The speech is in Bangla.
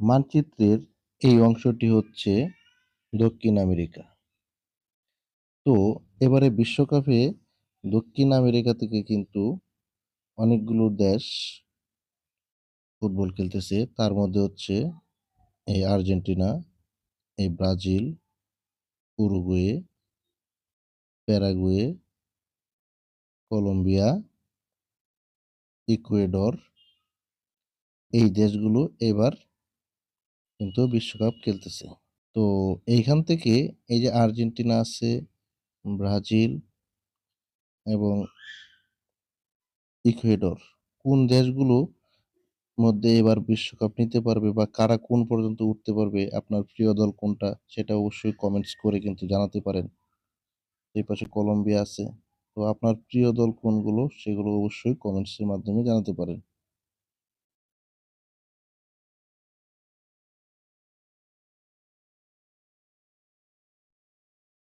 মানচিত্রের এই অংশটি হচ্ছে দক্ষিণ আমেরিকা। তো এবারে বিশ্বকাপে দক্ষিণ আমেরিকা থেকে কিন্তু অনেকগুলো দেশ ফুটবল খেলতেছে। তার মধ্যে হচ্ছে এই আর্জেন্টিনা, এই Brazil, Uruguay, Paraguay, Colombia, Ecuador এই দেশগুলো এবার কিন্তু বিশ্বকাপ খেলতেছে। তো এইখান থেকে এই যে আর্জেন্টিনা আছে, ব্রাজিল এবং ইকুয়েডর কোন দেশগুলো মধ্যে এবার বিশ্বকাপ নিতে পারবে বা কারা কোন পর্যন্ত উঠতে পারবে, আপনার প্রিয় দল কোনটা সেটা অবশ্যই কমেন্টস করে কিন্তু জানাতে পারেন। এই পাশে কলম্বিয়া আছে। তো আপনার প্রিয় দল কোনগুলো সেগুলো অবশ্যই কমেন্টসের মাধ্যমে জানাতে পারেন।